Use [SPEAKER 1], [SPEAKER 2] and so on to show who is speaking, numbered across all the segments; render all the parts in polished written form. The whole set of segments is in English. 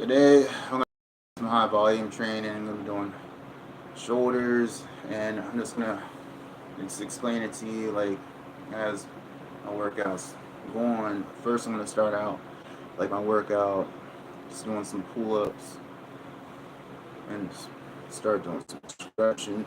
[SPEAKER 1] Today I'm gonna do some high volume training. I'm gonna be doing shoulders, and I'm just gonna explain it to you like as my workouts going. First, I'm gonna start out like my workout, just doing some pull-ups and start doing some stretching.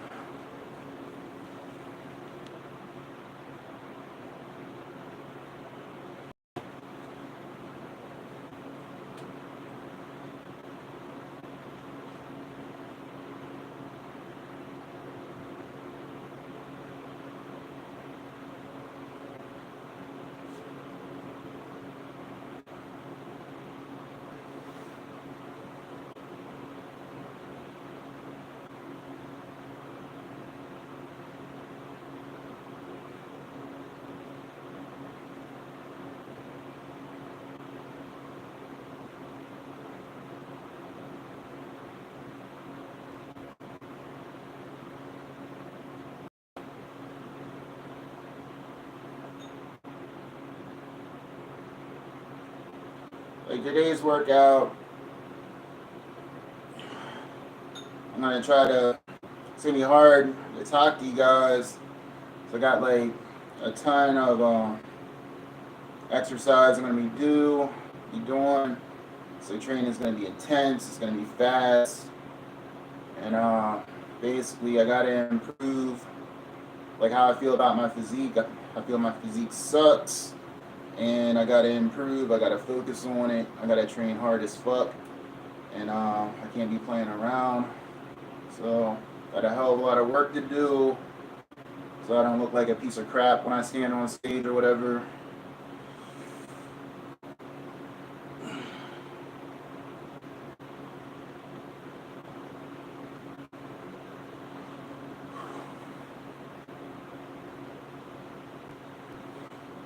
[SPEAKER 1] Like today's workout, I'm gonna try to. It's gonna be hard to talk to you guys. So I got like a ton of exercise I'm gonna be doing. So training is gonna be intense. It's gonna be fast, and basically I gotta improve like how I feel about my physique. I feel my physique sucks, and I gotta improve. I gotta focus on it. I gotta train hard as fuck, and I can't be playing around. So got a hell of a lot of work to do, so I don't look like a piece of crap when I stand on stage or whatever.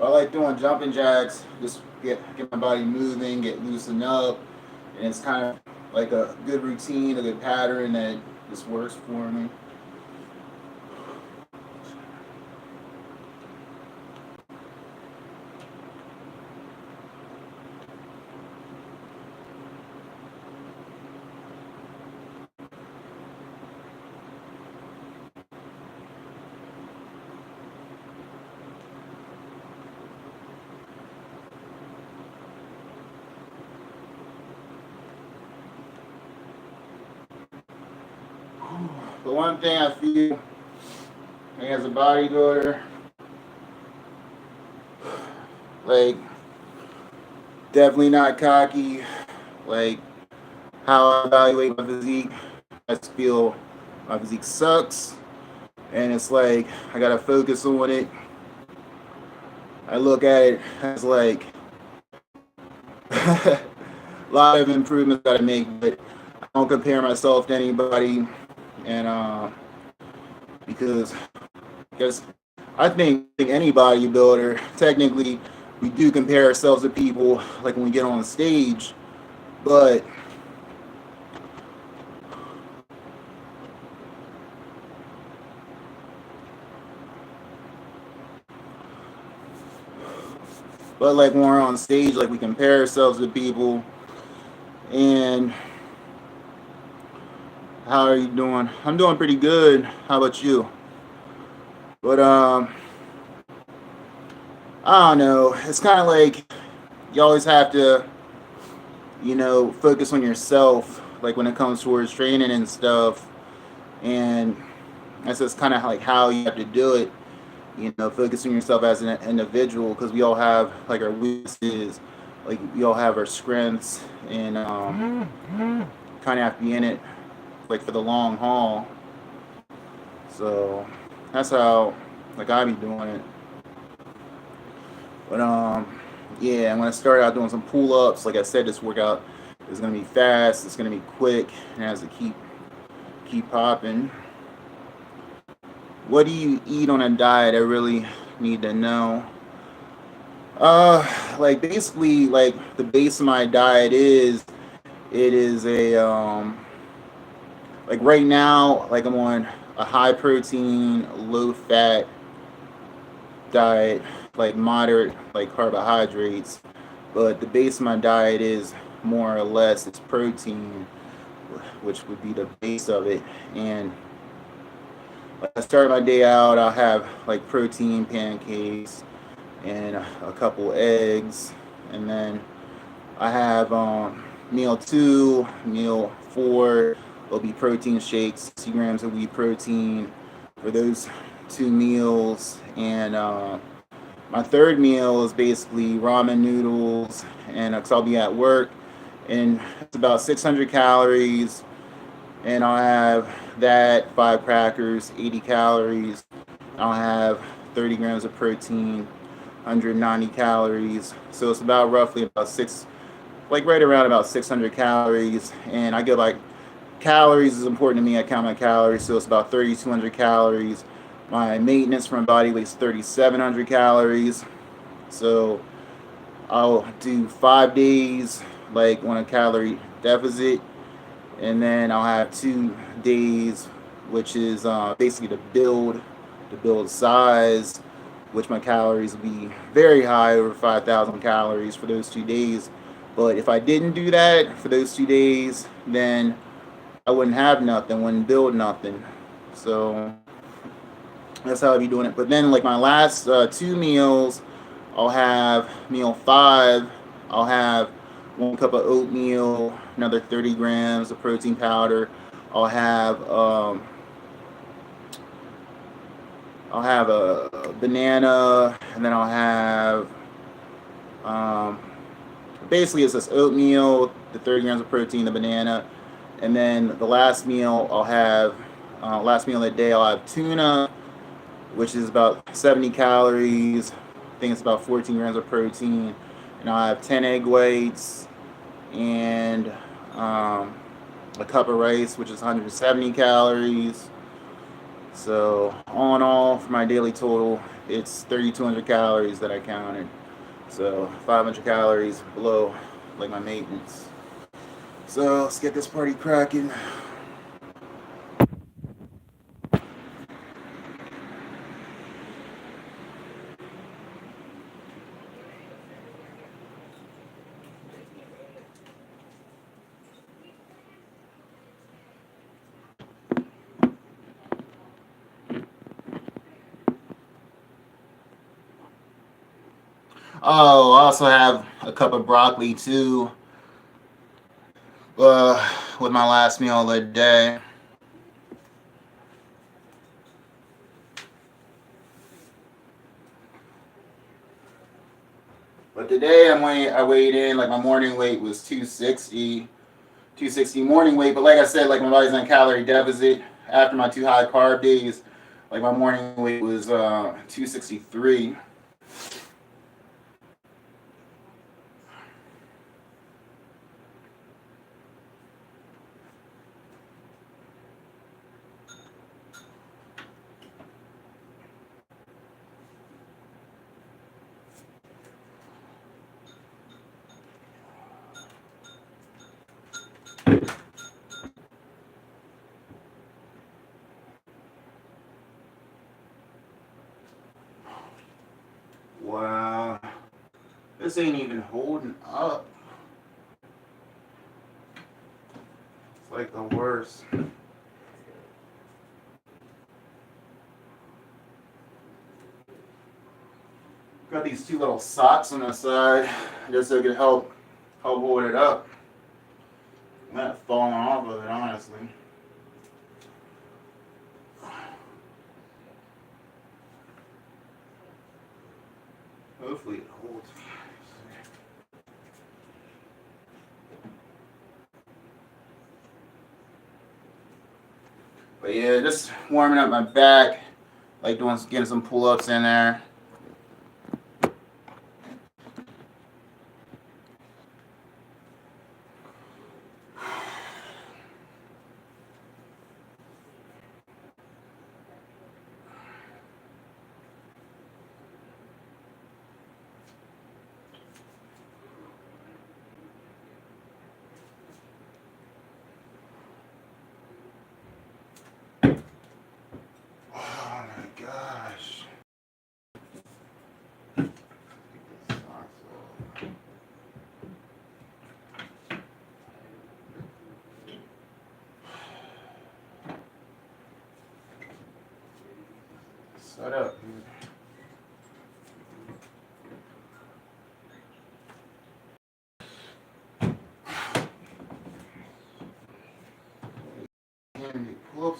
[SPEAKER 1] I like doing jumping jacks, just get my body moving, get loosened up, and it's kind of like a good routine, a good pattern that just works for me. But one thing I feel like as a bodybuilder, like definitely not cocky, like how I evaluate my physique. I just feel my physique sucks, and it's like I gotta focus on it. I look at it as like a lot of improvements gotta make, but I don't compare myself to anybody, and because I think any bodybuilder technically we do compare ourselves to people like when we get on the stage, but like when we're on stage, like we compare ourselves to people. And how are you doing? I'm doing pretty good. How about you? But I don't know. It's kind of like you always have to, focus on yourself. Like when it comes towards training and stuff, and that's just kind of like how you have to do it. Focus on yourself as an individual because we all have like our weaknesses, like we all have our strengths, and kind of have to be in it like for the long haul. So that's how like I be doing it. But yeah, I'm gonna start out doing some pull ups. Like I said, this workout is gonna be fast. It's gonna be quick, and it has to keep popping. What do you eat on a diet? I really need to know. Like basically, like the base of my diet is it is a like right now, like I'm on a high protein, low fat diet, like moderate like carbohydrates. But the base of my diet is more or less it's protein, which would be the base of it. And like I start my day out, I'll have like protein pancakes and a couple eggs, and then I have meal 2, meal 4 will be protein shakes, 60 grams of wheat protein for those 2 meals, and my third meal is basically ramen noodles, and because I'll be at work, and it's about 600 calories, and I'll have that 5 crackers, 80 calories. I'll have 30 grams of protein, 190 calories. So it's about roughly about like right around about 600 calories. And I get like calories is important to me. I count my calories, so it's about 3,200 calories. My maintenance for my body weight is 3,700 calories. So I'll do 5 days like on a calorie deficit, and then I'll have 2 days, which is basically to build size, which my calories will be very high, over 5,000 calories for those 2 days. But if I didn't do that for those 2 days, then I wouldn't have nothing, wouldn't build nothing. So that's how I'll be doing it. But then like my last 2 meals, I'll have meal 5, I'll have 1 cup of oatmeal, another 30 grams of protein powder. I'll have I'll have a banana, and then I'll have um, basically it's just oatmeal, the 30 grams of protein, the banana, and then the last meal I'll have last meal of the day I'll have tuna, which is about 70 calories. I think it's about 14 grams of protein, and I'll have 10 egg whites and a cup of rice, which is 170 calories. So all in all, for my daily total, it's 3,200 calories that I counted. So 500 calories below like my maintenance. So let's get this party cracking. Oh, I also have a cup of broccoli too, with my last meal of the day. But today I weighed in, like my morning weight was 260 morning weight. But like I said, like my body's on calorie deficit after my 2 high carb days. Like my morning weight was 263. Wow, this ain't even holding up. It's like the worst. Got these 2 little socks on the side, just so it could help hold it up. I'm not falling off of it, honestly. Hopefully it holds. But yeah, just warming up my back, like getting some pull-ups in there. Oh my gosh.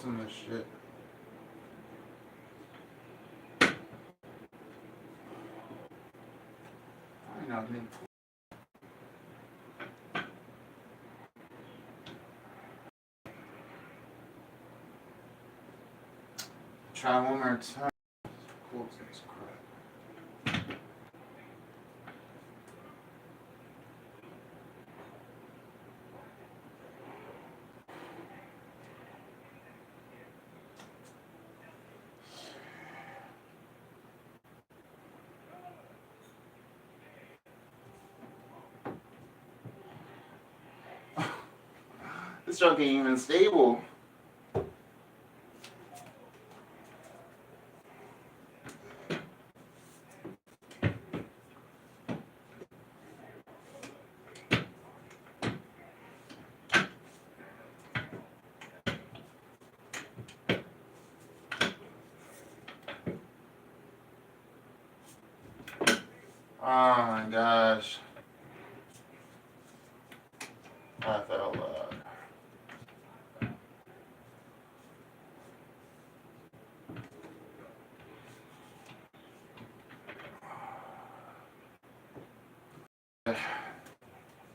[SPEAKER 1] some of this shit. I know, man. Try one more time. Close this crap. This truck ain't even stable. Oh my gosh. I fell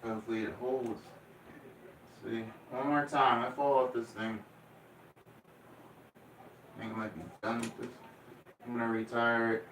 [SPEAKER 1] Hopefully it holds. See, one more time. I fall off this thing. I think I might be done with this. I'm gonna retire it.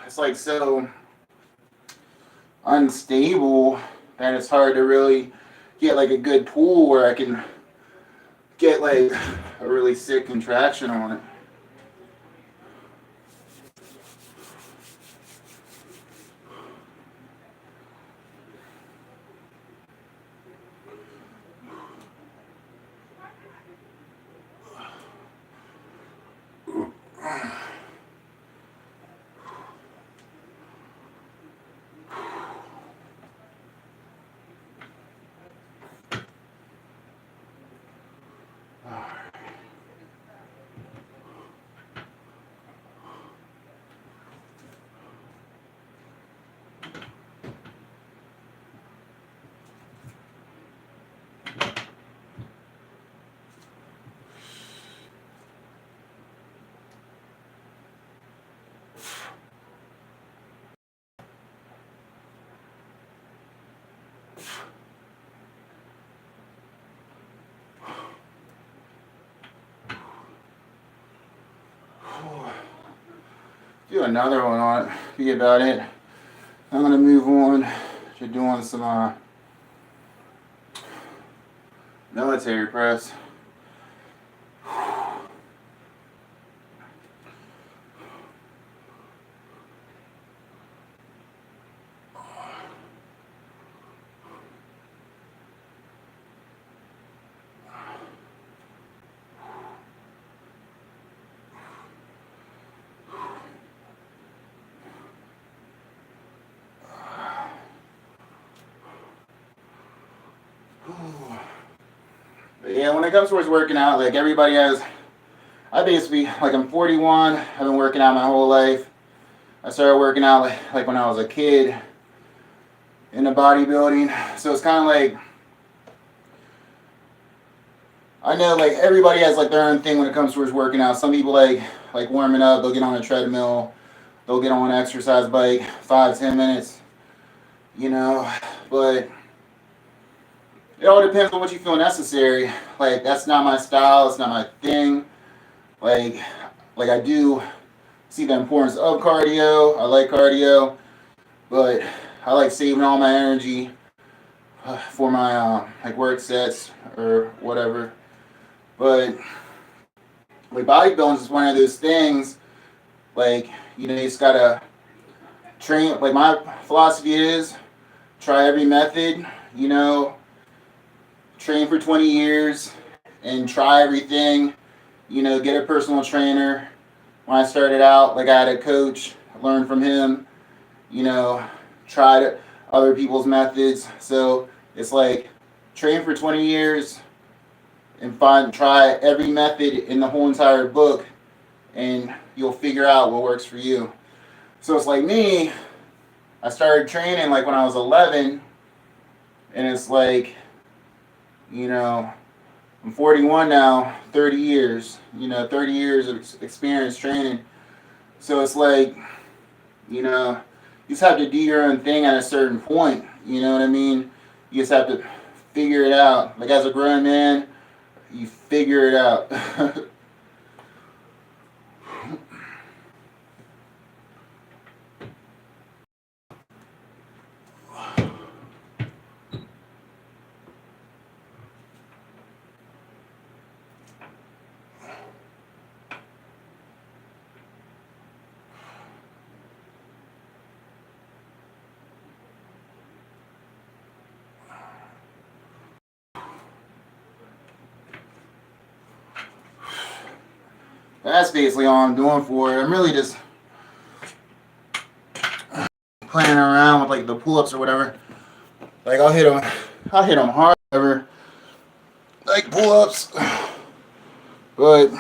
[SPEAKER 1] It's like so unstable that it's hard to really get like a good pull where I can get like a really sick contraction on it. Do another one on it. Be about it. I'm gonna move on to doing some military press. But yeah, when it comes towards working out, like everybody has, I basically, like I'm 41, I've been working out my whole life. I started working out like when I was a kid in the bodybuilding. So it's kind of like, I know like everybody has like their own thing when it comes towards working out. Some people like warming up, they'll get on a treadmill, they'll get on an exercise bike, 5-10 minutes, you know, but it all depends on what you feel necessary. Like that's not my style, it's not my thing. Like I do see the importance of cardio. I like cardio, but I like saving all my energy for my like work sets or whatever. But like bodybuilding is one of those things. Like, you just gotta train. Like, my philosophy is try every method. Train for 20 years and try everything. Get a personal trainer. When I started out, like, I had a coach, learned from him. Tried other people's methods. So it's like train for 20 years and try every method in the whole entire book, and you'll figure out what works for you. So it's like me, I started training like when I was 11, and it's like, I'm 41 now, 30 years, 30 years of experience training. So it's like, you just have to do your own thing at a certain point. You know what I mean? You just have to figure it out. Like, as a grown man, you figure it out. That's basically all I'm doing for it. I'm really just playing around with like the pull-ups or whatever. Like, I'll hit them hard, whatever. Like pull-ups. But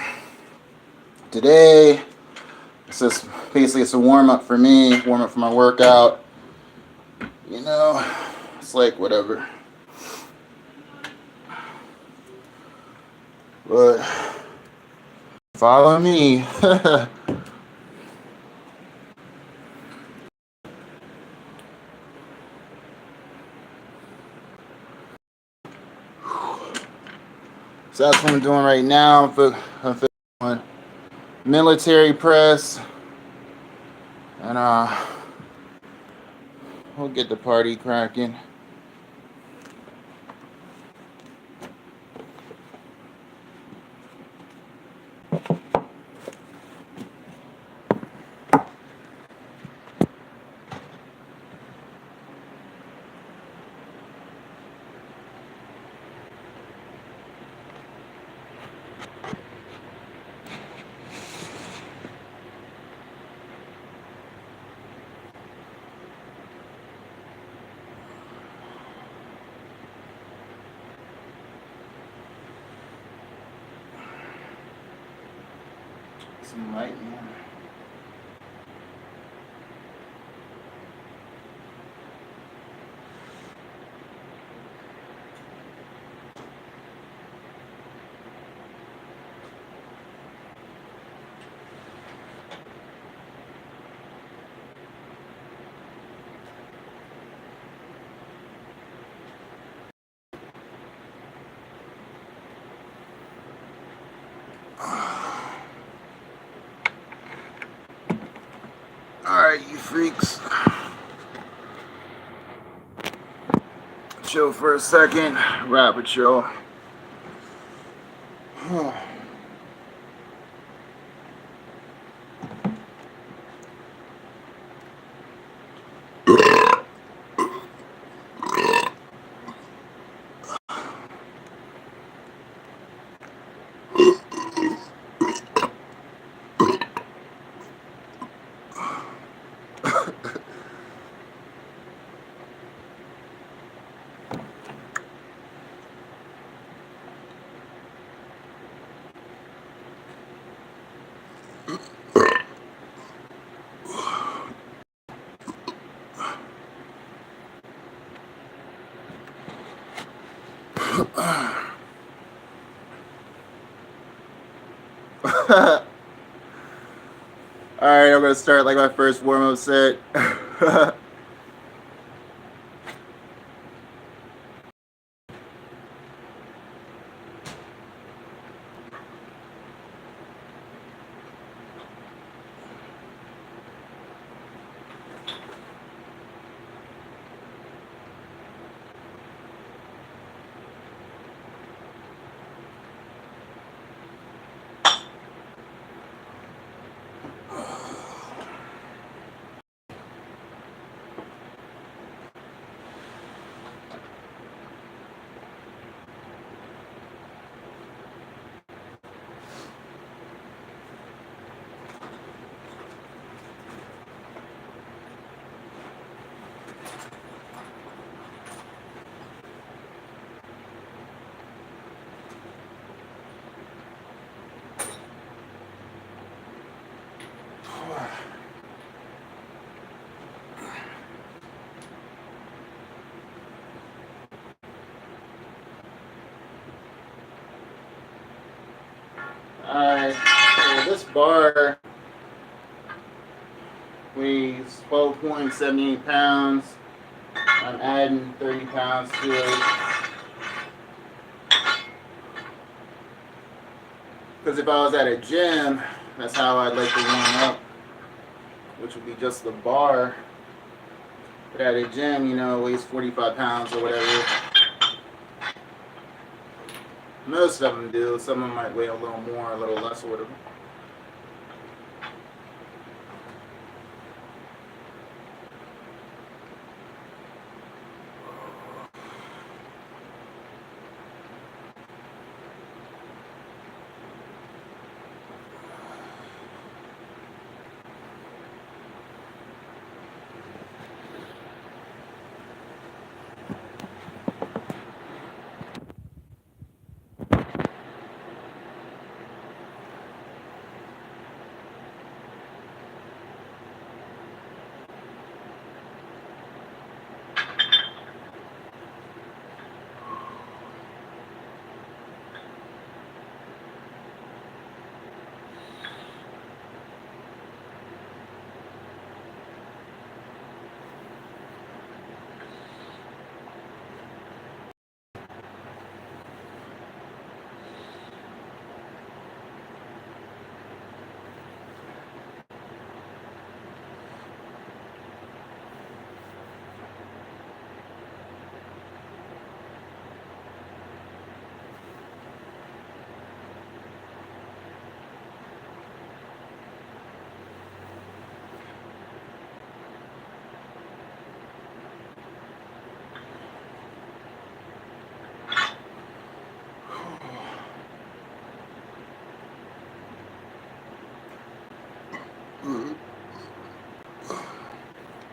[SPEAKER 1] today, it's just basically it's a warm-up for me, warm-up for my workout. It's like whatever. But follow me. So that's what I'm doing right now. I'm on military press, and we'll get the party cracking. Some light, man. Alright, you freaks. Chill for a second. Rapid chill. Alright, I'm gonna start like my first warm-up set. bar weighs 12.78 pounds. I'm adding 30 pounds to it. Because if I was at a gym, that's how I'd like to warm up, which would be just the bar. But at a gym, you know, it weighs 45 pounds or whatever. Most of them do. Some of them might weigh a little more, a little less or whatever.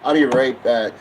[SPEAKER 1] I'll be right back.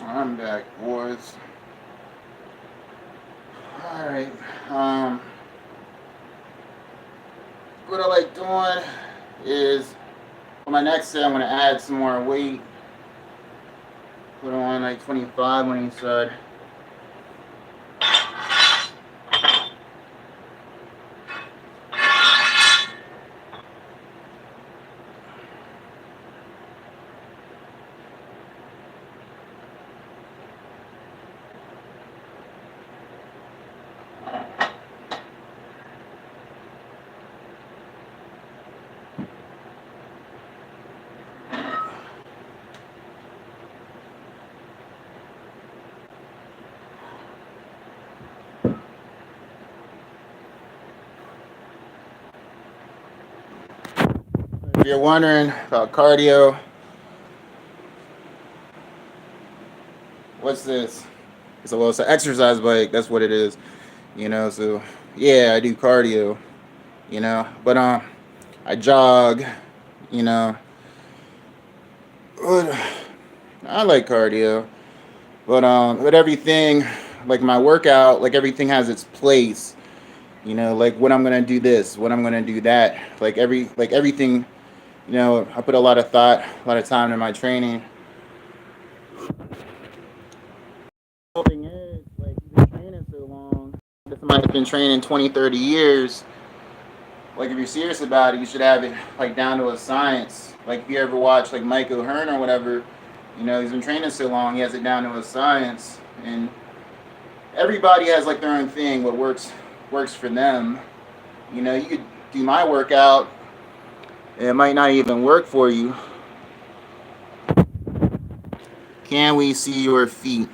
[SPEAKER 1] I'm back, boys. Alright, what I like doing is, for my next set, I'm going to add some more weight. put on like 25 on each side. If you're wondering about cardio, what's this? It's an exercise bike. That's what it is. So yeah, I do cardio. But I jog. You know, but I like cardio. But everything, like my workout, like everything has its place. Like when I'm gonna do this, when I'm gonna do that. Like everything. I put a lot of thought, a lot of time in my training. The thing is, like, you've been training so long. If somebody's been training 20, 30 years, like, if you're serious about it, you should have it, like, down to a science. Like, if you ever watch, like, Mike O'Hearn or whatever, he's been training so long, he has it down to a science. And everybody has, like, their own thing, what works for them. You could do my workout, and it might not even work for you. Can we see your feet?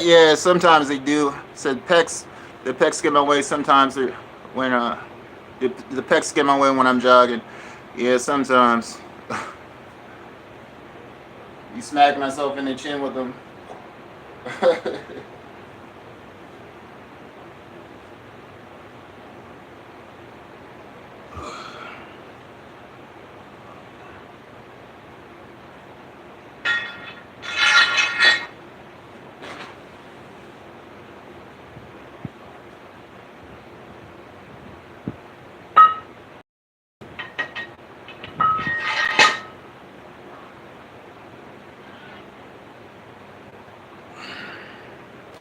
[SPEAKER 1] Yeah, sometimes they do. Said pecs, the pecs get my way. Sometimes when the pecs get my way when I'm jogging. Yeah, sometimes. You smack myself in the chin with them.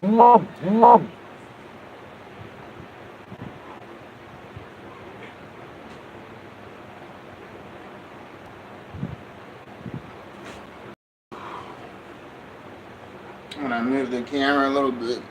[SPEAKER 1] I'm gonna move the camera a little bit.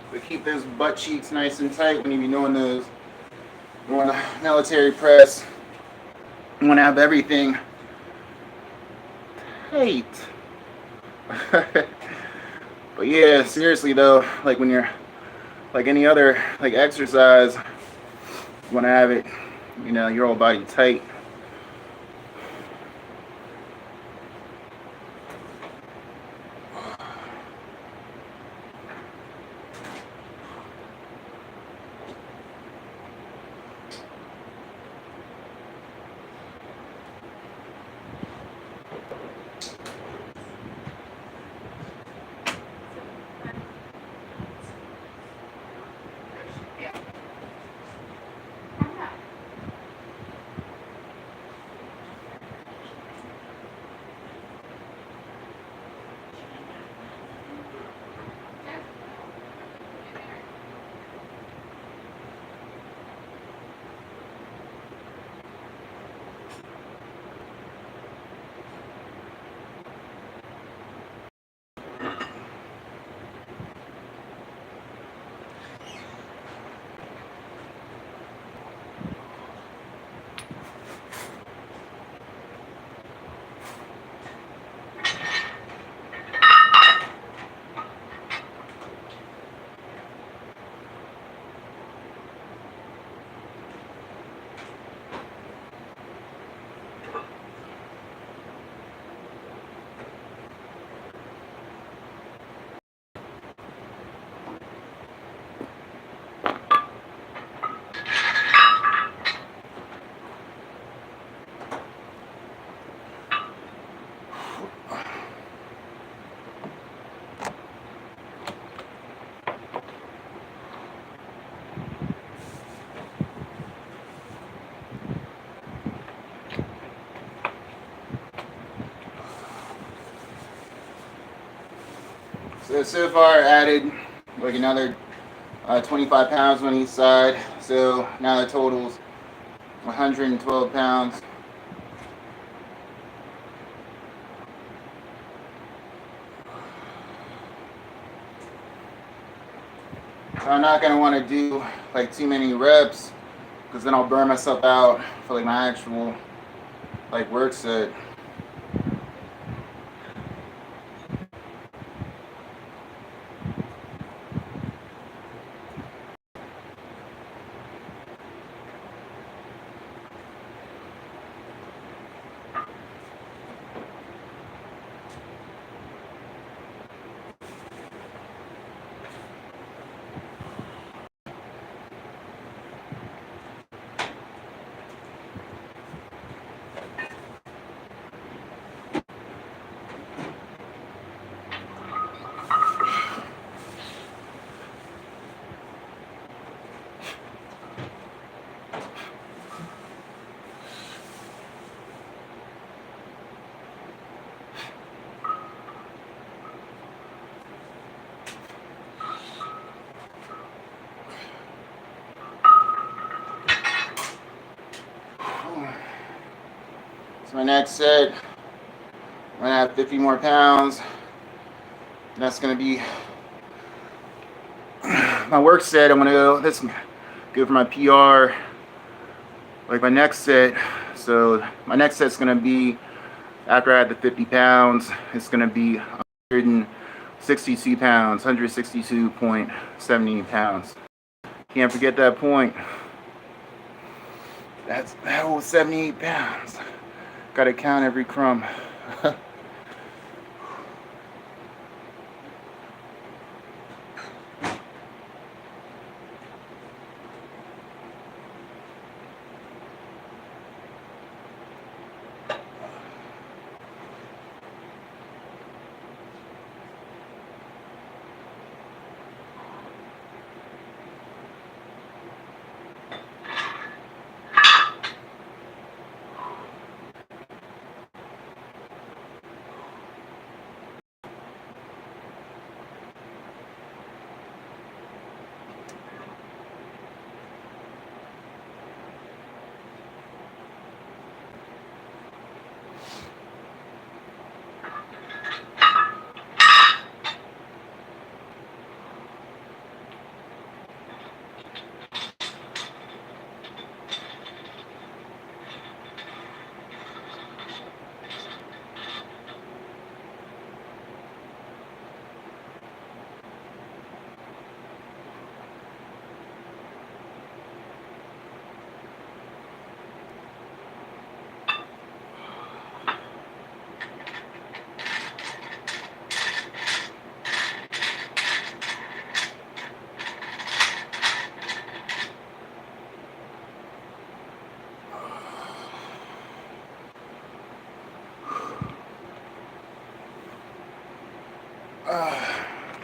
[SPEAKER 1] But keep those butt cheeks nice and tight when you be doing those. You want a military press. You want to have everything tight. But yeah, seriously though, like when you're like any other like exercise, you want to have it, your whole body tight. So far I added like another 25 pounds on each side. So now the total's 112 pounds. So I'm not gonna want to do like too many reps because then I'll burn myself out for like my actual like work set. So my next set, I'm gonna have 50 more pounds. And that's gonna be my work set. I'm gonna go. This go for my PR. Like my next set. So my next set's gonna be after I had the 50 pounds. It's gonna be 162 pounds, 162.70 pounds. Can't forget that point. That whole 78 pounds. Gotta count every crumb.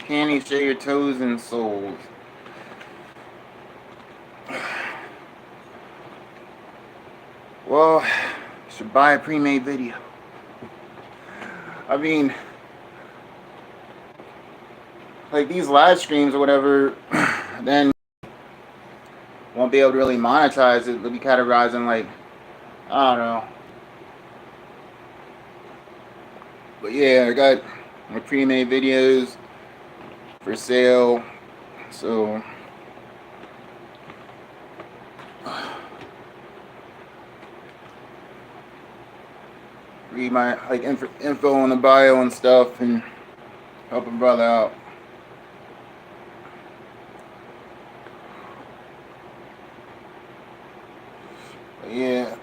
[SPEAKER 1] Can't even show your toes and soles. Well, you should buy a pre-made video. I mean, like these live streams or whatever, then won't be able to really monetize it. They'll be categorizing like, I don't know. But yeah, I got my pre-made videos for sale. So read my like info on the bio and stuff and help a brother out. But yeah.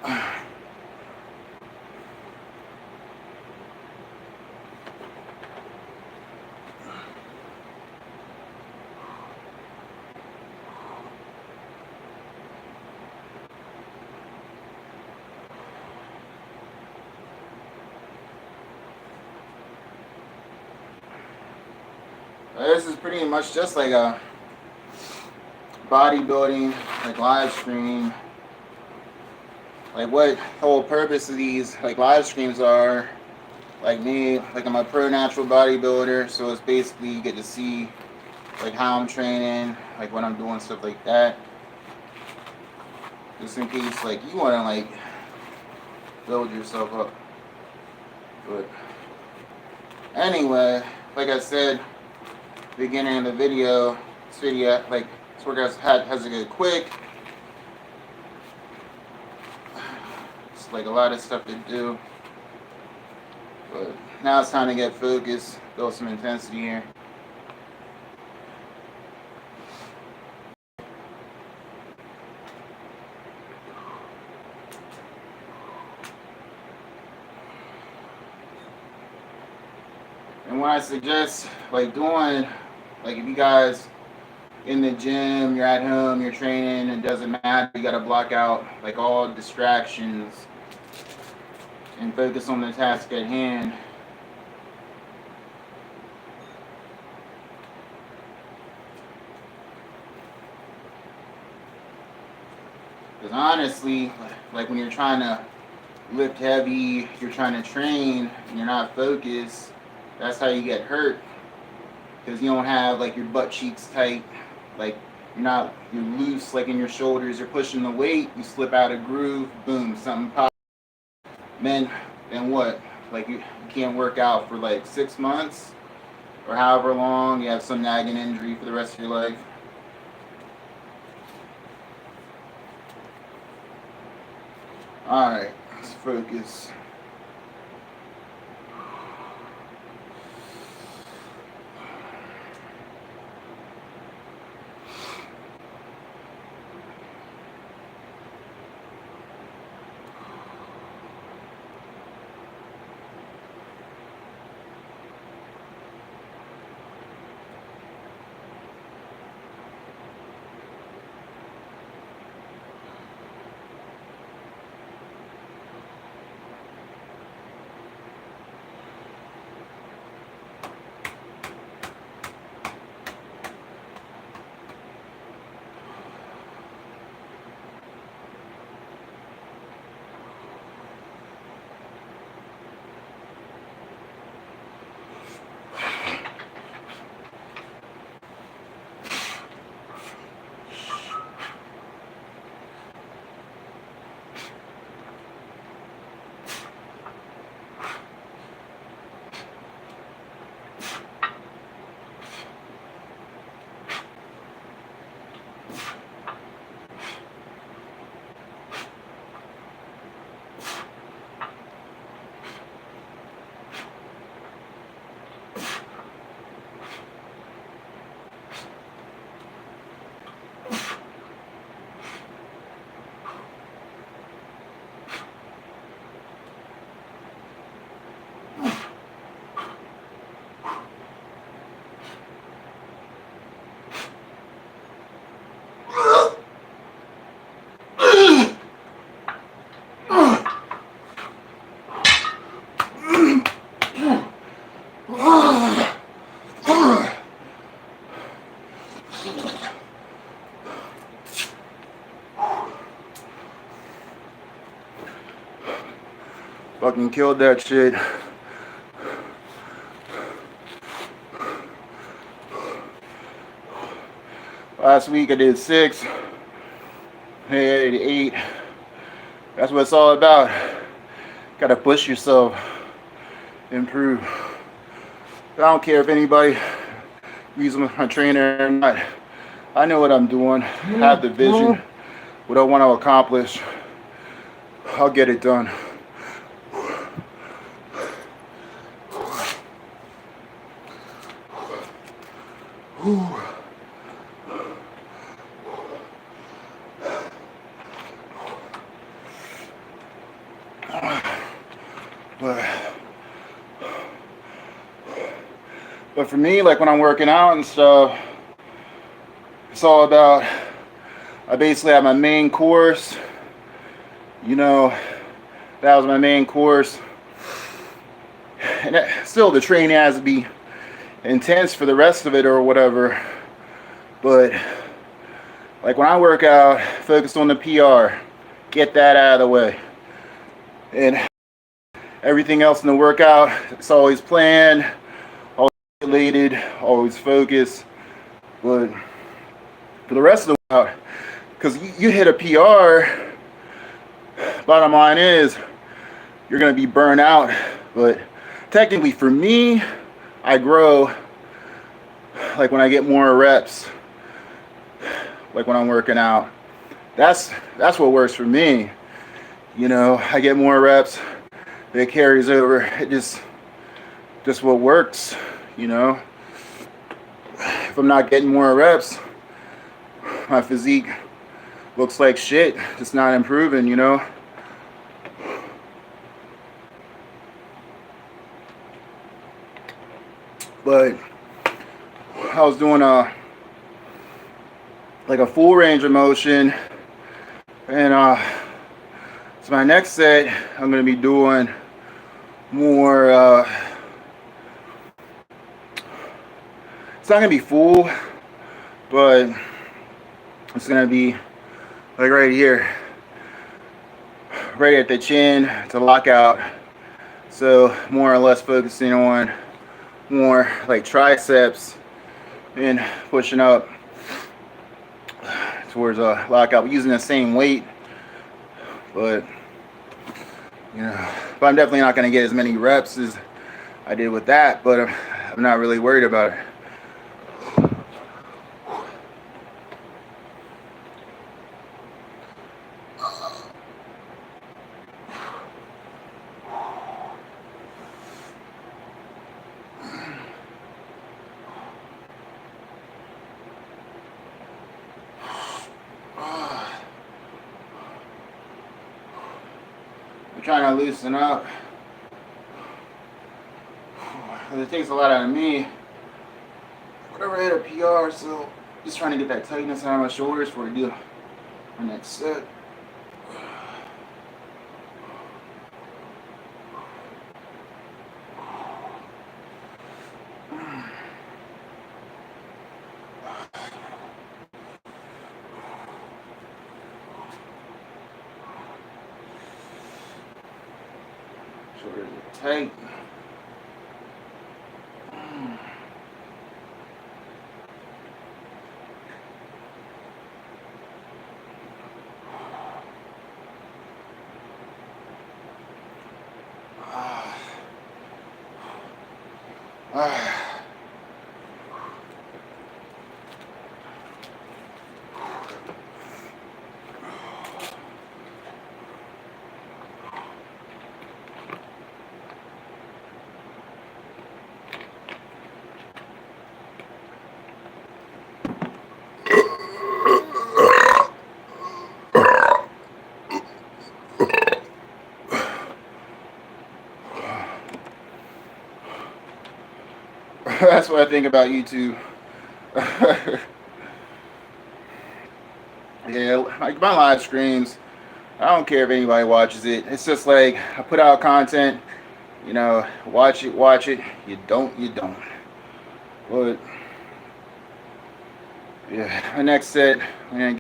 [SPEAKER 1] This is pretty much just like a bodybuilding like live stream. Like what the whole purpose of these like live streams are like me, like I'm a pro natural bodybuilder, so it's basically you get to see like how I'm training, like when I'm doing stuff like that. Just in case like you wanna like build yourself up. But anyway, like I said, beginning of the video, like this workout has to get quick. It's like a lot of stuff to do. But now it's time to get focused, build some intensity here. And when I suggest like doing, like if you guys in the gym, you're at home, you're training, it doesn't matter, you gotta block out like all distractions and focus on the task at hand. Because honestly, like when you're trying to lift heavy, you're trying to train, and you're not focused, that's how you get hurt. Because you don't have like your butt cheeks tight, like you're loose like in your shoulders, you're pushing the weight, you slip out of groove, boom, something pops. Then what? Like you can't work out for like 6 months or however long, you have some nagging injury for the rest of your life. Alright, let's focus. Fucking killed that shit. Last week I did 6. Hey, I did 8. That's what it's all about. Gotta push yourself, improve. I don't care if anybody uses my trainer or not. I know what I'm doing. I have the vision. What I want to accomplish, I'll get it done. But for me, like when I'm working out and stuff, it's all about, I basically have my main course, you know, that was my main course. And still the training has to be intense for the rest of it or whatever. But like when I work out, focus on the PR, get that out of the way. And Everything else in the workout, it's always planned, always calculated, always focused. But for the rest of the workout, because you hit a PR, bottom line is you're going to be burnt out. But technically for me, I grow like when I get more reps, like when I'm working out. That's what works for me. You know, I get more reps, it carries over. It just what works, you know. If I'm not getting more reps, my physique looks like shit. It's not improving, you know. But I was doing like a full range of motion, and so my next set I'm gonna be doing more. It's not gonna be full, but it's gonna be like right here, right at the chin to lock out. So more or less focusing on more like triceps and pushing up towards a lockout using the same weight. But you know, but I'm definitely not going to get as many reps as I did with that, but I'm not really worried about it. I'm trying to loosen up. It takes a lot out of me. Whatever, I hit a PR, so just trying to get that tightness out of my shoulders before I do my next set. Shoulders are tight. That's what I think about YouTube. Yeah, like my live streams, I don't care if anybody watches it. It's just like I put out content, you know, watch it. You don't. But yeah, my next set, man.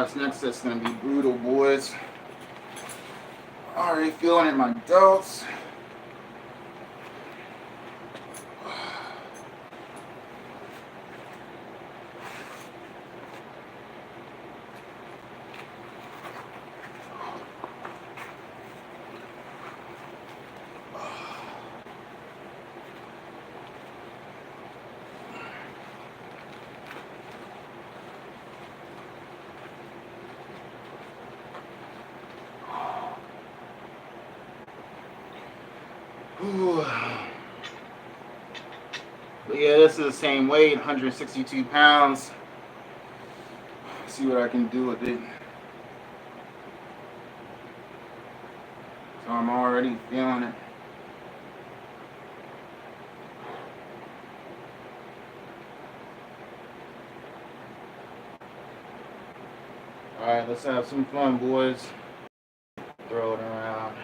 [SPEAKER 1] This next set's gonna be brutal, boys. Already feeling it in my delts. Ooh. But yeah, this is the same weight, 162 pounds. See what I can do with it. So I'm already feeling it. Alright, let's have some fun, boys. Throw it around.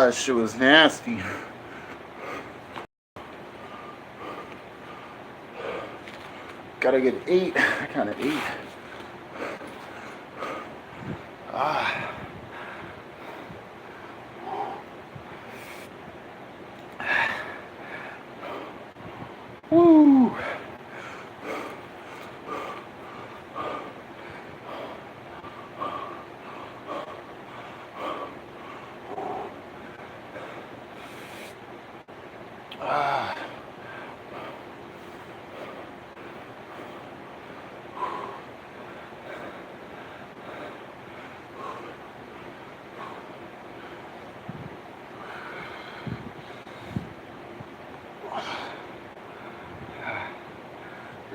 [SPEAKER 1] That shit was nasty. Gotta get 8. I kind of 8. Woo.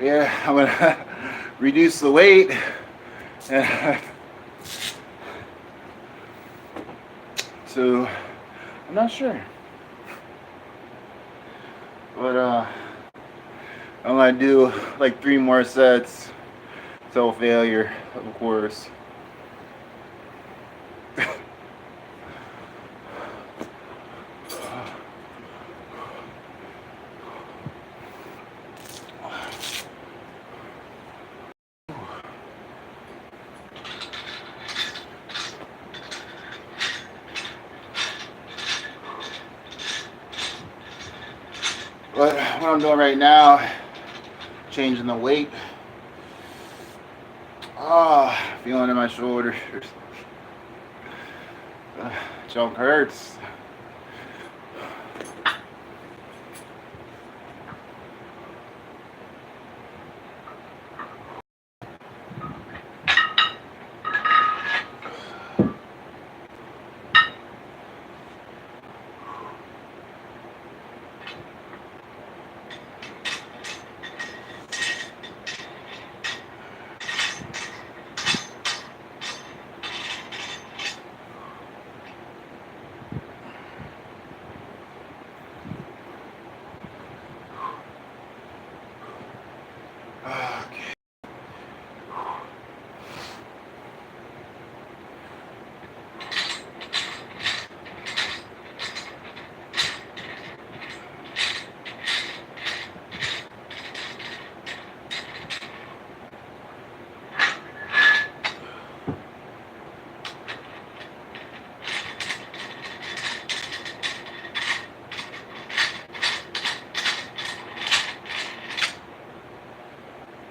[SPEAKER 1] Yeah, I'm gonna reduce the weight. So I'm not sure, but I'm gonna do like 3 more sets till failure, of course. But what I'm doing right now, changing the weight. Feeling in my shoulders. Junk hurts.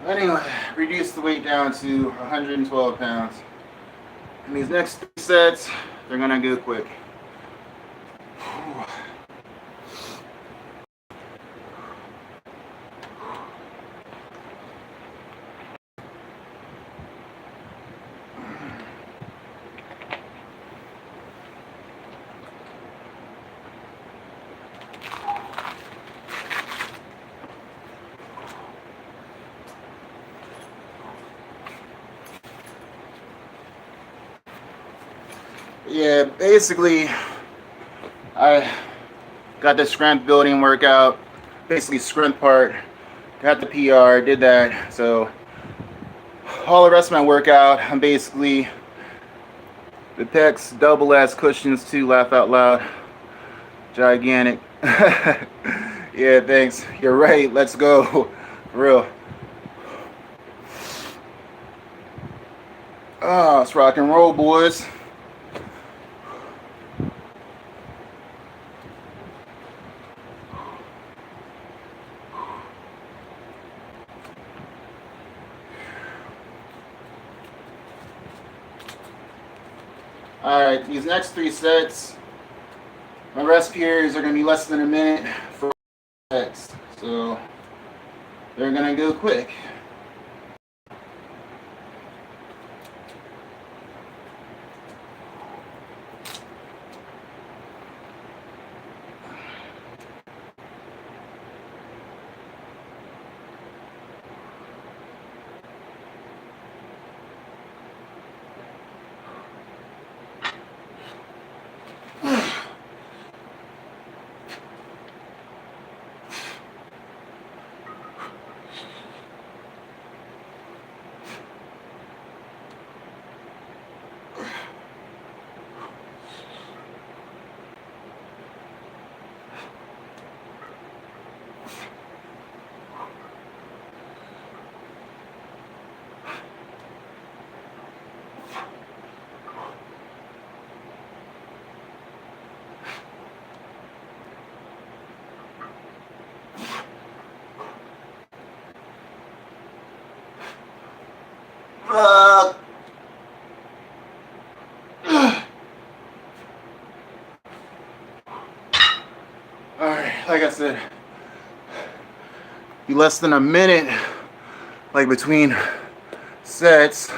[SPEAKER 1] Anyway, reduce the weight down to 112 pounds. And these next 3 sets, they're gonna go quick. Yeah, basically, I got the strength building workout, basically strength part. Got the PR, did that. So all the rest of my workout, I'm basically the pecs, double ass cushions too, laugh out loud. Gigantic. Yeah, thanks. You're right. Let's go. For real. Oh, let's rock and roll, boys. Alright, these next 3 sets, my rest periods are going to be less than a minute for sets. So they're going to go quick. Alright, like I said, be less than a minute, like between sets.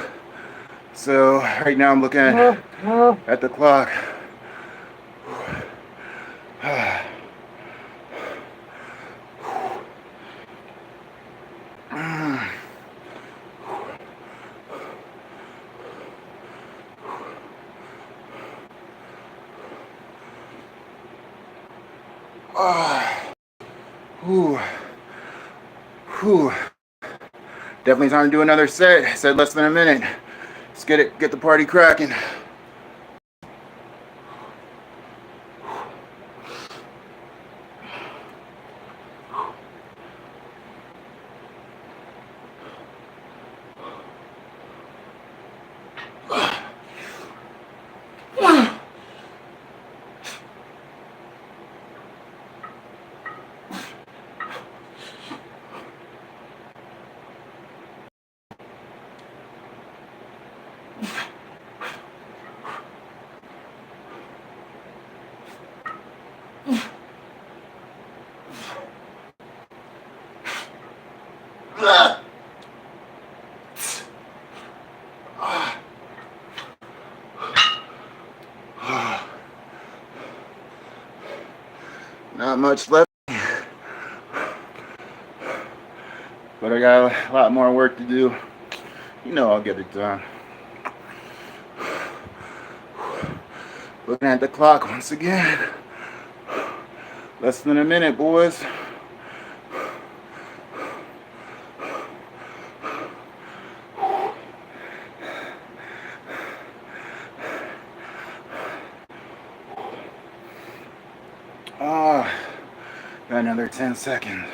[SPEAKER 1] So right now I'm looking at the clock. Definitely time to do another set. Said less than a minute. Let's get the party cracking. Not much left, but I got a lot more work to do. You know I'll get it done. Looking at the clock once again. Less than a minute, boys. Got another 10 seconds.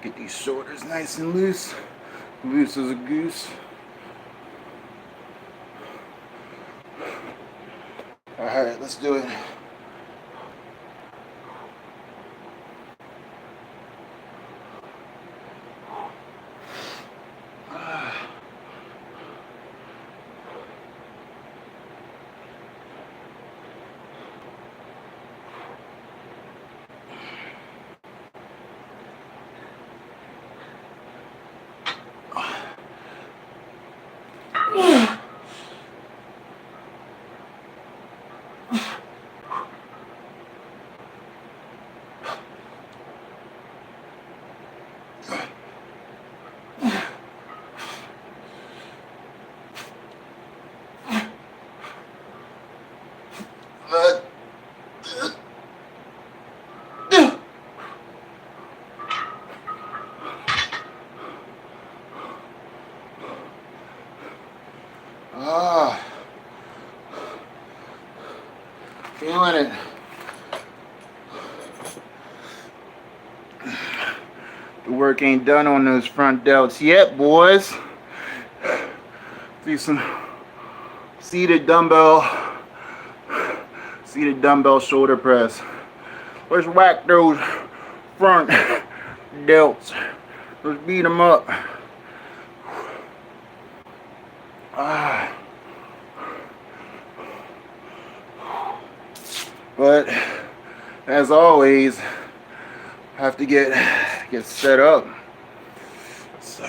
[SPEAKER 1] Get these shoulders nice and loose. Loose as a goose. Alright, let's do it. Ah, feeling it. The work ain't done on those front delts yet, boys. Do some seated dumbbell shoulder press. Let's whack those front delts. Let's beat them up. Ah. But as always, have to get set up. So.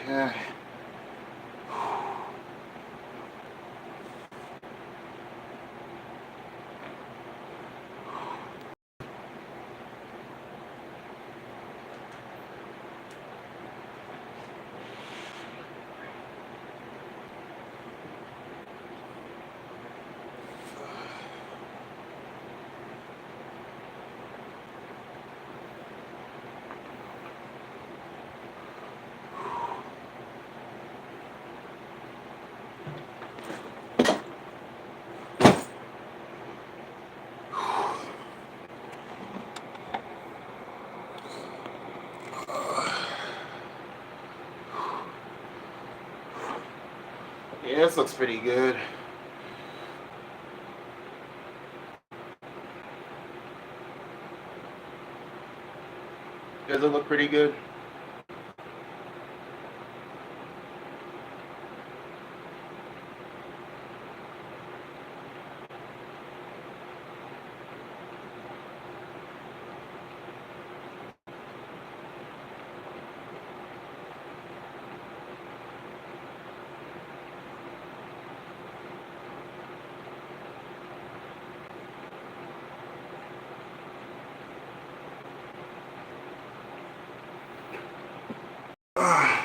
[SPEAKER 1] Okay. Yeah, this looks pretty good. Does it look pretty good?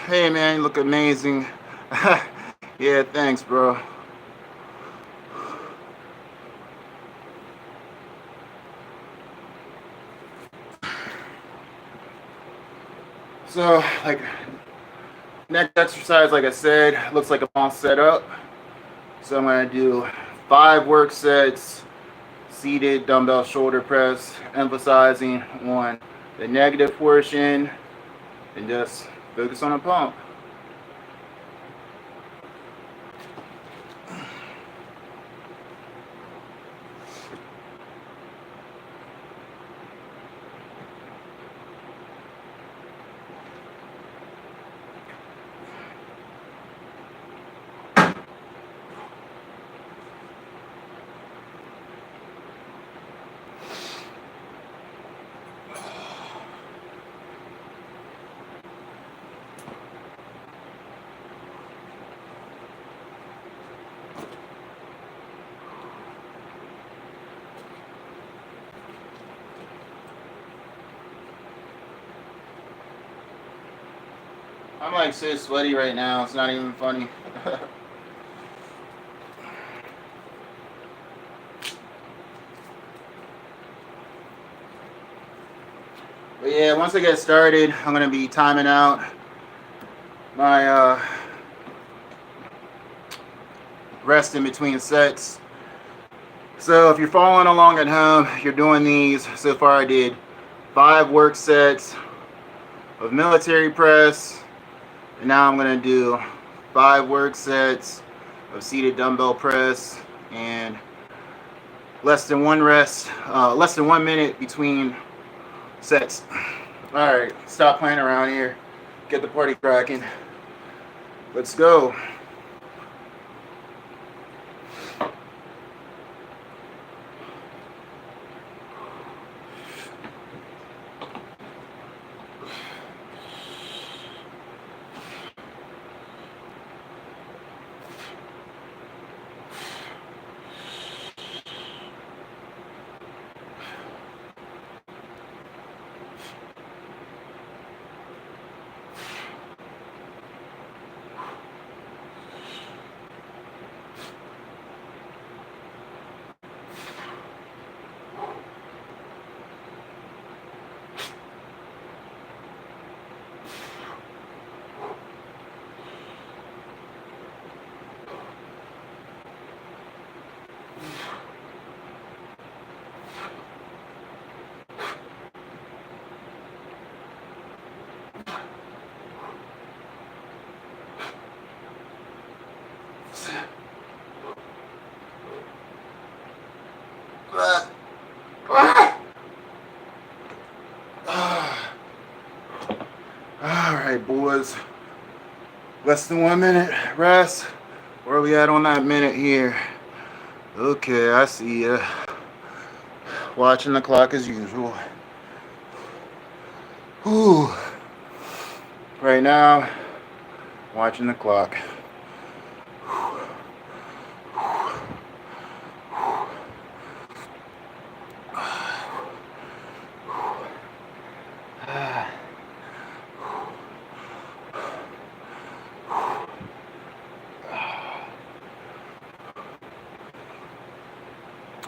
[SPEAKER 1] Hey man, you look amazing. Yeah, thanks, bro. So, like, next exercise, like I said, looks like I'm all set up. So I'm gonna do 5 work sets, seated dumbbell shoulder press, emphasizing on the negative portion, and just focus on a pump. I'm like so sweaty right now, it's not even funny. But yeah, once I get started, I'm gonna be timing out my rest in between sets. So if you're following along at home, you're doing these. So far I did 5 work sets of military press, and now I'm gonna do 5 work sets of seated dumbbell press, and less than 1 minute between sets. All right, stop playing around here. Get the party cracking. Let's go. Alright, boys. Less than 1 minute rest. Where are we at on that minute here? Okay, I see ya. Watching the clock as usual. Whew. Right now, watching the clock.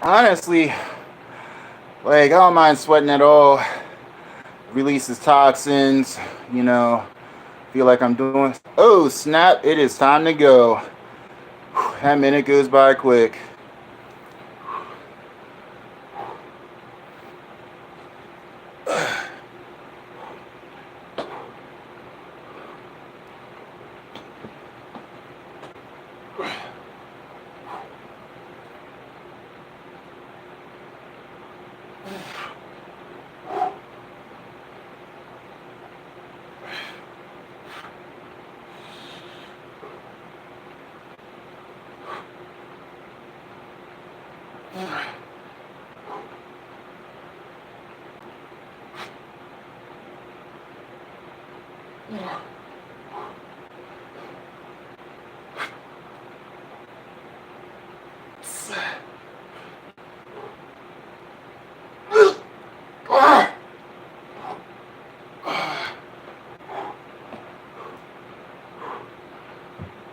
[SPEAKER 1] Honestly, like, I don't mind sweating at all. Releases toxins, you know. Feel like I'm doing. Oh, snap, it is time to go. That minute goes by quick.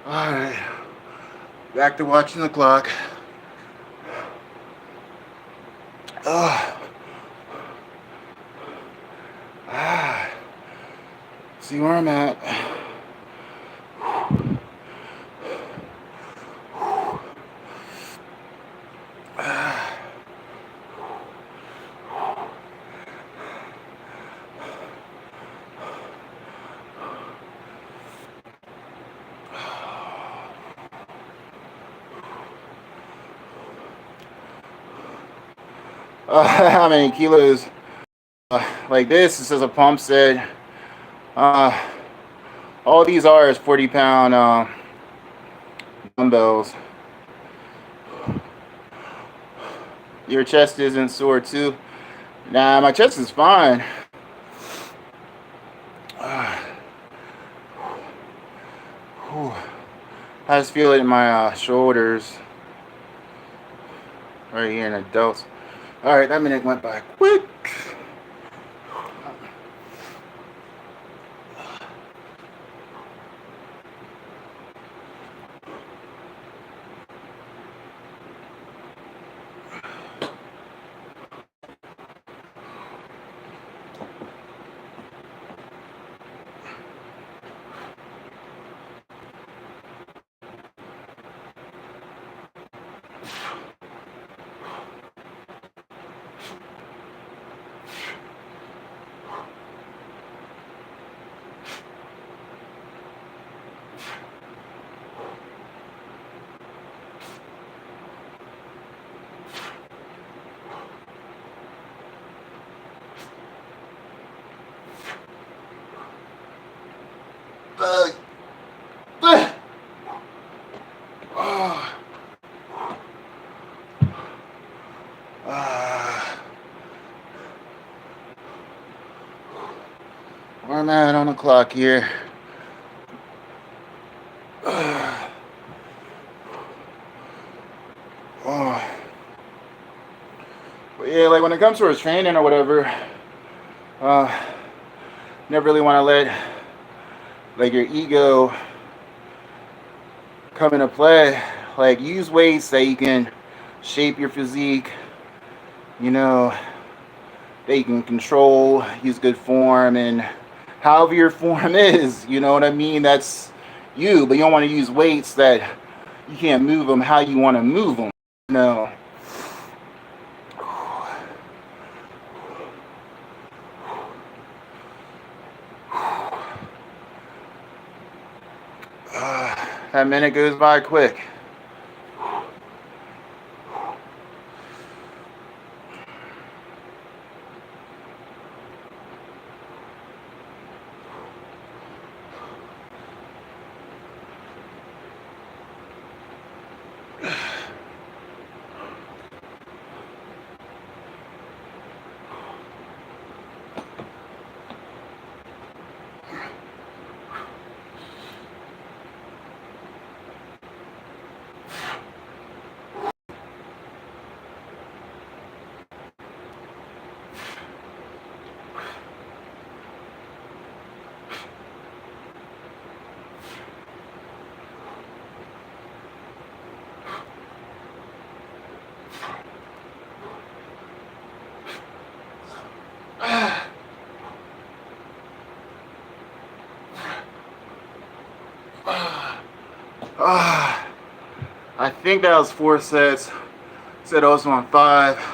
[SPEAKER 1] Alright, back to watching the clock. See where I'm at. How many kilos? Like this is a pump set. All these are is 40-pound dumbbells. Your chest isn't sore too? Nah, my chest is fine. I just feel it in my shoulders. Right here in the delts. Alright, that minute went by quick. Where am I at on the clock here? But yeah, like when it comes to training or whatever, never really want to let like your ego come into play. Like use weights that you can shape your physique, you know, that you can control, use good form, and however your form is, you know what I mean? That's you, but you don't want to use weights that you can't move them how you want to move them. No. That minute goes by quick. I think that was 4 sets. Said I was on 5.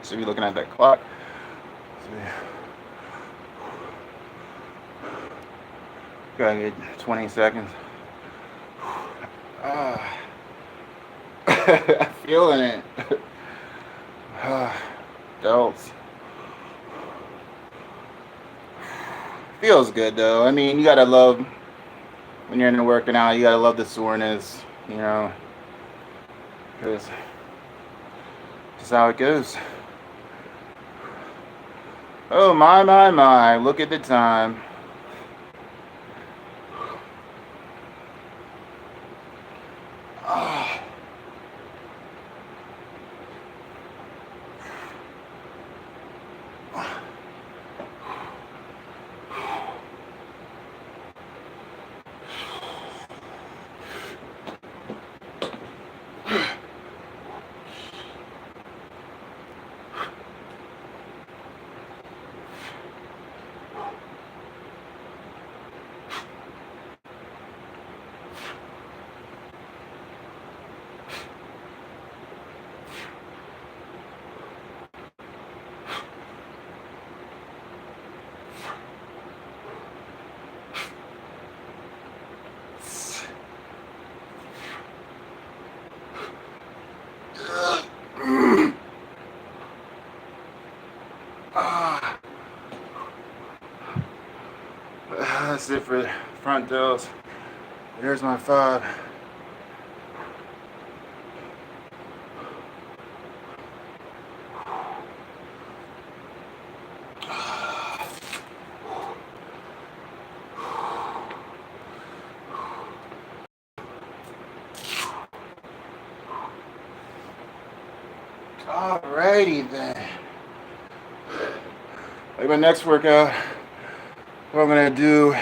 [SPEAKER 1] Should be looking at that clock. Gotta get 20 seconds. Feeling it. Delts. Feels good though. I mean, you gotta love when you're in the working out. You gotta love the soreness, you know, because that's how it goes. Oh my! Look at the time. That's it for front delts. There's my 5. Alrighty then. Like my next workout, what I'm gonna do.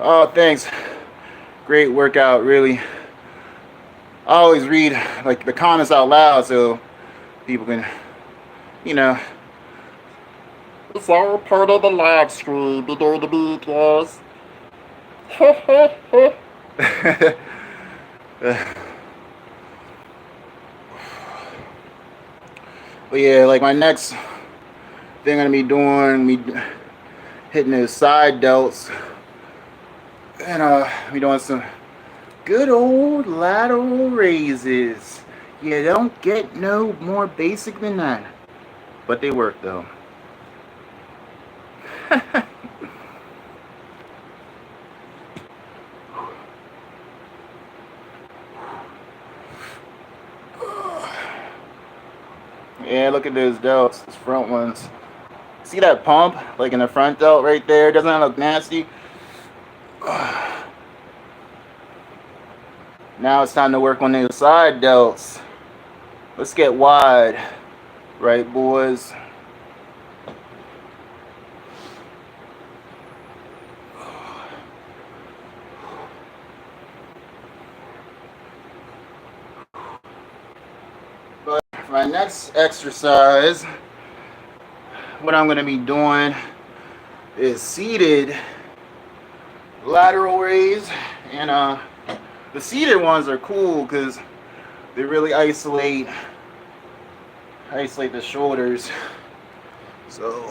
[SPEAKER 1] Oh, thanks. Great workout, really. I always read like the comments out loud so people can, you know. It's all part of the live stream. Be doing the beat, guys. But yeah, like my next thing I'm gonna be doing, hitting those side delts, and we doing some good old lateral raises. You don't get no more basic than that, but they work though. Yeah, look at those delts, those front ones. See that pump, like in the front delt right there? Doesn't that look nasty? Now it's time to work on those side delts. Let's get wide, right, boys? But for my next exercise, what I'm going to be doing is seated lateral raise, and the seated ones are cool because they really isolate the shoulders. So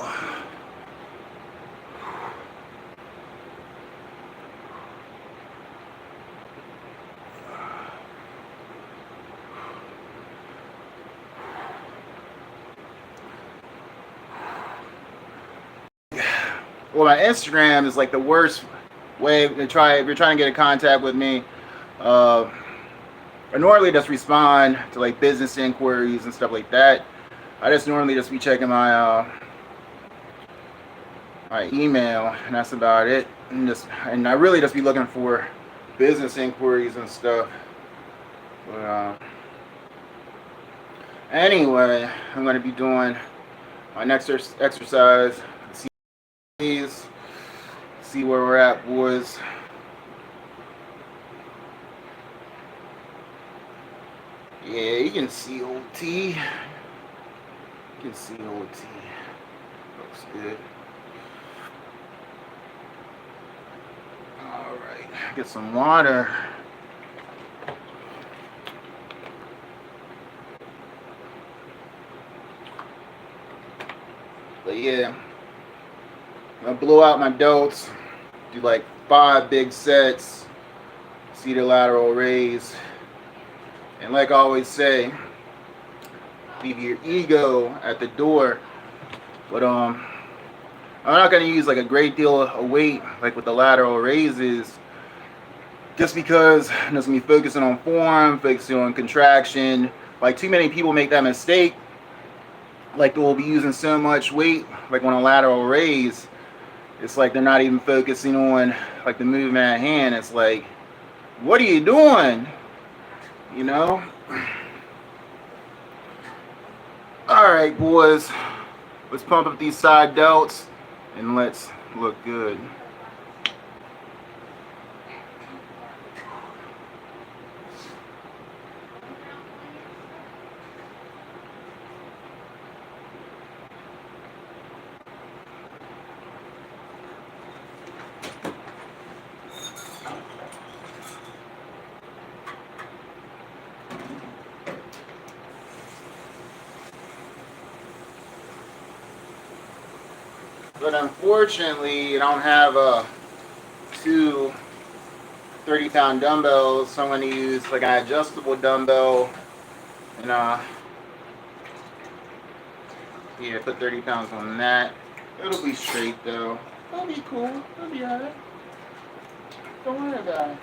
[SPEAKER 1] well, my Instagram is like the worst way to try if you're trying to get in contact with me. I normally just respond to like business inquiries and stuff like that. I just normally just be checking my my email, and that's about it. And I really just be looking for business inquiries and stuff. But anyway, I'm going to be doing my next exercise. See where we're at, boys. Yeah, you can see OT. You can see OT. Looks good. Alright, get some water. But yeah, I'm gonna blow out my delts, do like 5 big sets, seated lateral raise. And like I always say, leave your ego at the door. But I'm not gonna use like a great deal of weight like with the lateral raises, just because I'm just gonna be focusing on form, focusing on contraction. Like too many people make that mistake. Like they'll be using so much weight like on a lateral raise. It's like they're not even focusing on like the movement at hand. It's like, what are you doing? You know? Alright, boys. Let's pump up these side delts and let's look good. But unfortunately, I don't have two 30-pound dumbbells, so I'm going to use like an adjustable dumbbell, and yeah, put 30 pounds on that. It'll be straight though. It'll be cool. It'll be alright. Don't worry about it.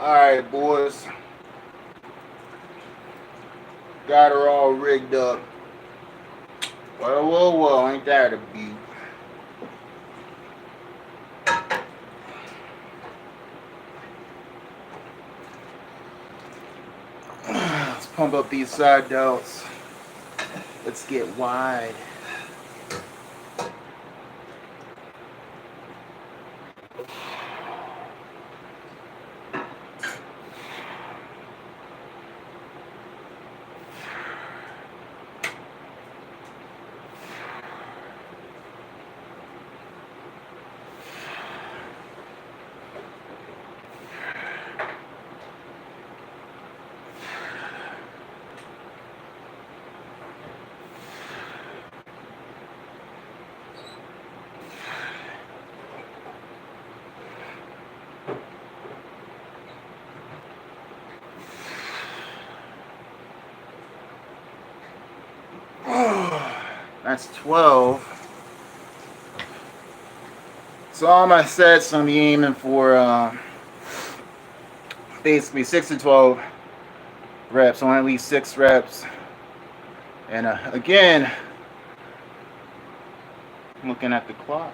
[SPEAKER 1] Alright, boys. Got her all rigged up. Whoa, whoa, whoa, ain't that a beat? Let's pump up these side delts. Let's get wide. That's 12. So all my sets, I'm aiming for basically 6 to 12 reps. I want at least 6 reps. And again, I'm looking at the clock.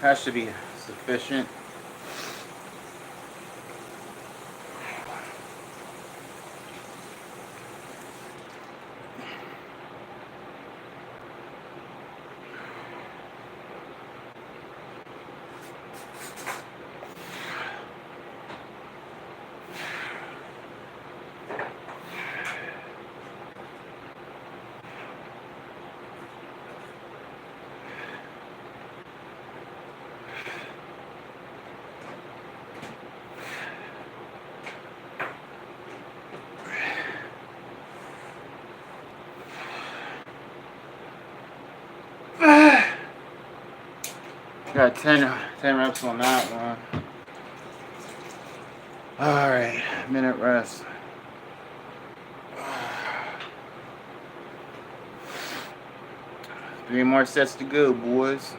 [SPEAKER 1] That should be sufficient. Got 10 reps on that one. Alright, minute rest. Three more sets to go, boys.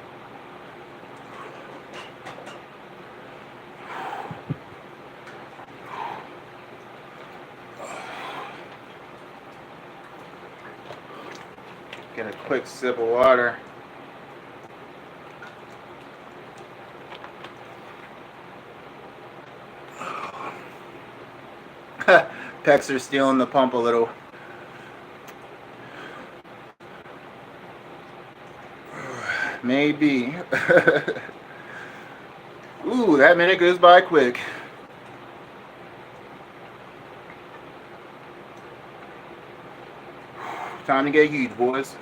[SPEAKER 1] Get a quick sip of water. Pecs are stealing the pump a little. Maybe. Ooh, that minute goes by quick. Time to get huge, boys.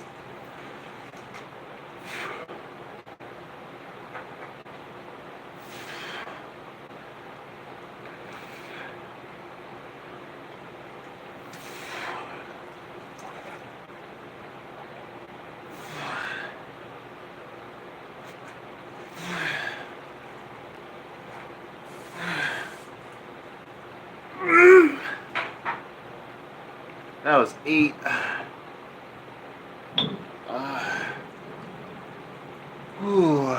[SPEAKER 1] That was 8. Ooh.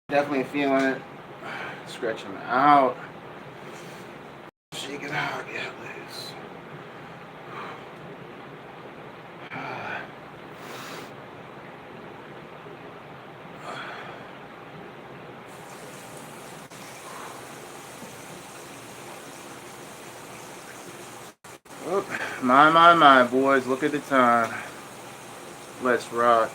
[SPEAKER 1] Definitely feeling it. Stretch them out. Shake it out. Get loose. Oh, my, boys. Look at the time. Let's rock.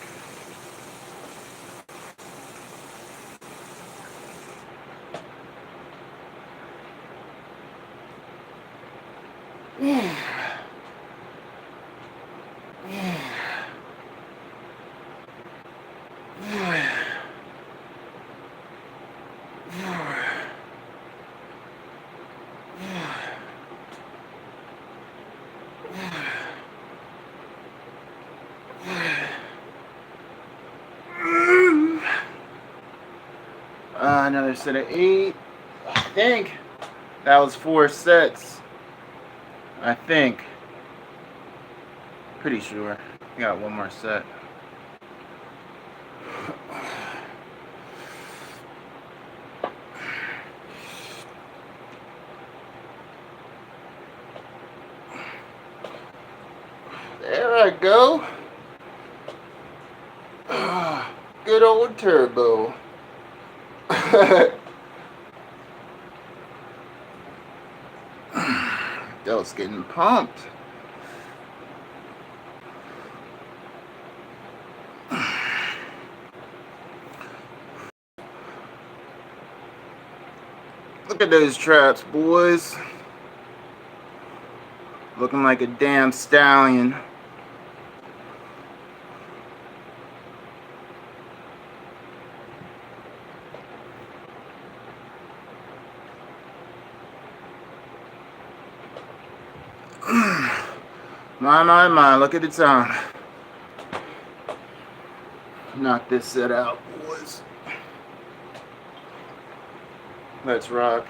[SPEAKER 1] Another set of 8. I think that was 4 sets. I think. Pretty sure. I got one more set. There I go. Good old turbo. Delt's getting pumped. Look at those traps, boys. Looking like a damn stallion. My, look at the time. Knock this set out, boys. Let's rock.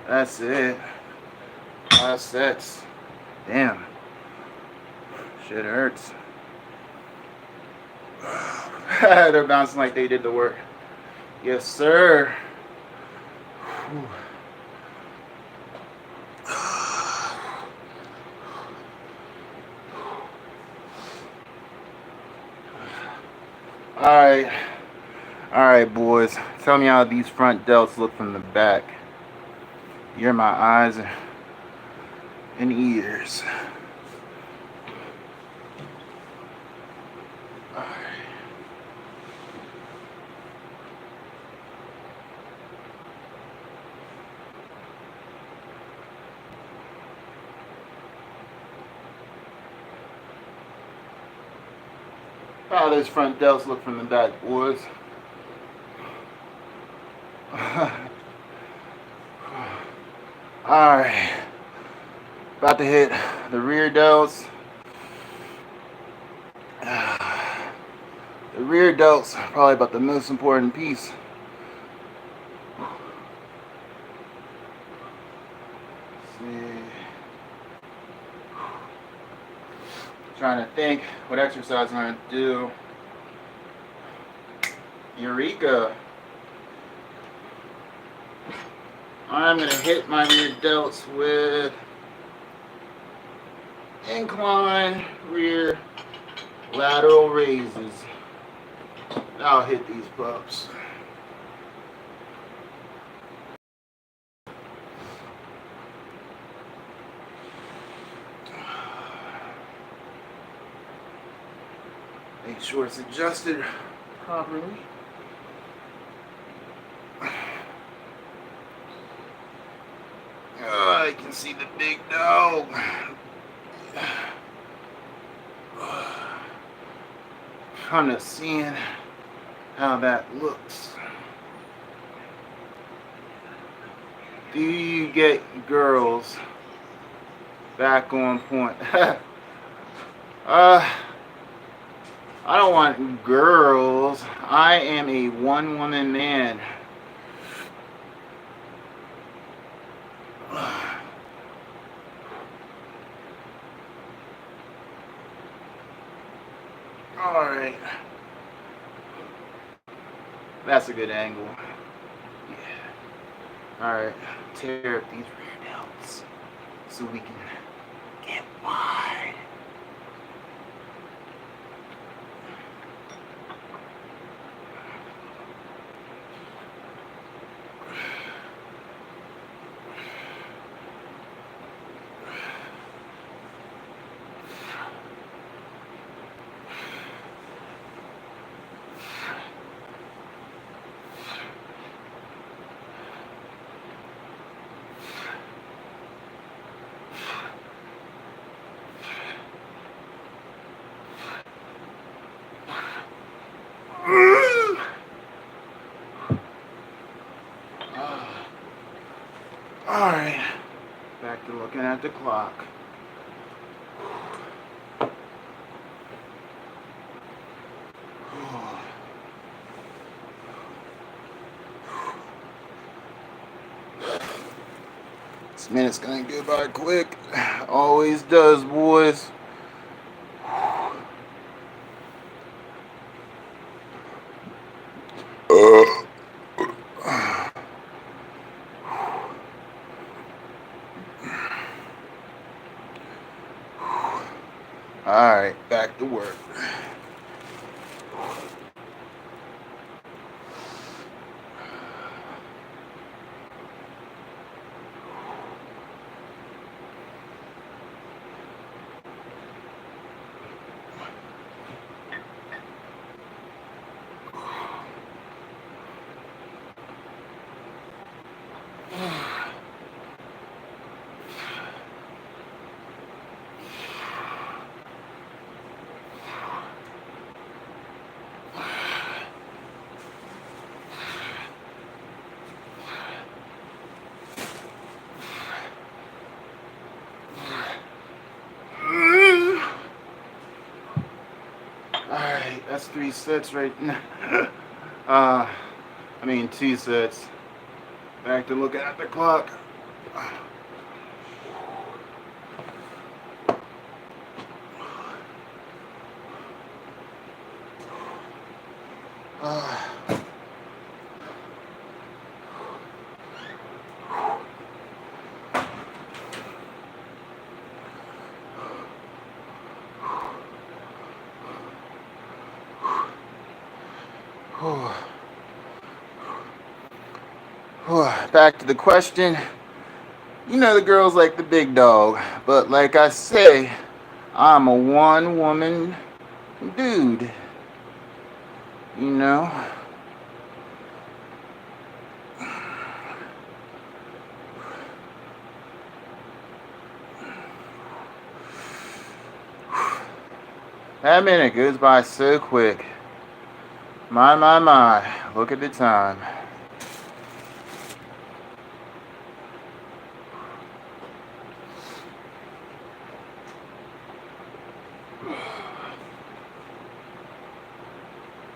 [SPEAKER 1] That's it. 5 sets. Damn. Shit hurts. They're bouncing like they did the work. Yes, sir. Whew. Alright, boys. Tell me how these front delts look from the back. You're my eyes and ears. How those front delts look from the back, boys. Alright. About to hit the rear delts. The rear delts are probably about the most important piece. Trying to think what exercise I'm going to do. Eureka. I'm going to hit my rear delts with incline rear lateral raises. I'll hit these pups. Make sure it's adjusted properly. Oh, I can see the big dog. Kind of seeing how that looks. Do you get girls back on point? I don't want girls. I am a one-woman man. Alright. That's a good angle. Yeah. Alright. Tear up these rear delts so we can get wide. Alright, back to looking at the clock. This minute's gonna go by quick. Always does, boys. Alright, back to work. Alright, that's 3 sets right now. I mean 2 sets. Back to looking at the clock. Back to the question. You know the girls like the big dog, but like I say, I'm a one-woman dude. You know? That minute goes by so quick. My, look at the time.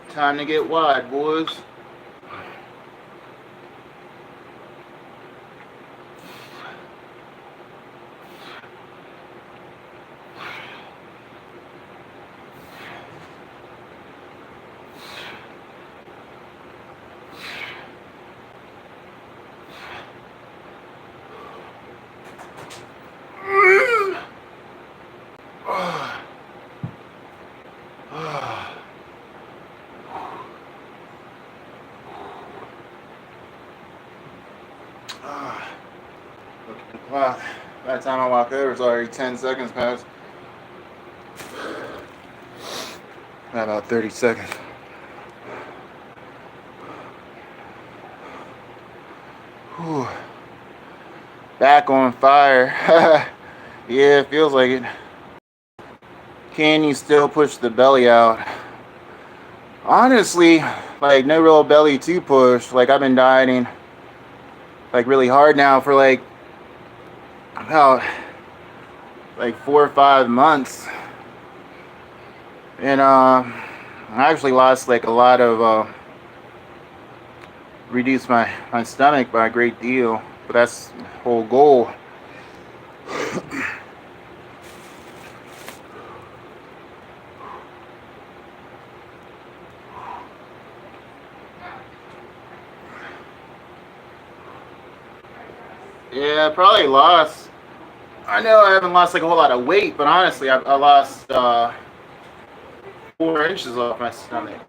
[SPEAKER 1] Time to get wide, boys. Look at the clock. By the time I walk over, it's already 10 seconds past. About 30 seconds. Whew. Back on fire. Yeah, it feels like it. Can you still push the belly out? Honestly, like no real belly to push. Like I've been dieting like really hard now for like about like 4 or 5 months. And I actually lost like a lot of reduced my stomach by a great deal, but that's the whole goal. Yeah, I probably lost. I know I haven't lost like a whole lot of weight, but honestly, I lost 4 inches off my stomach,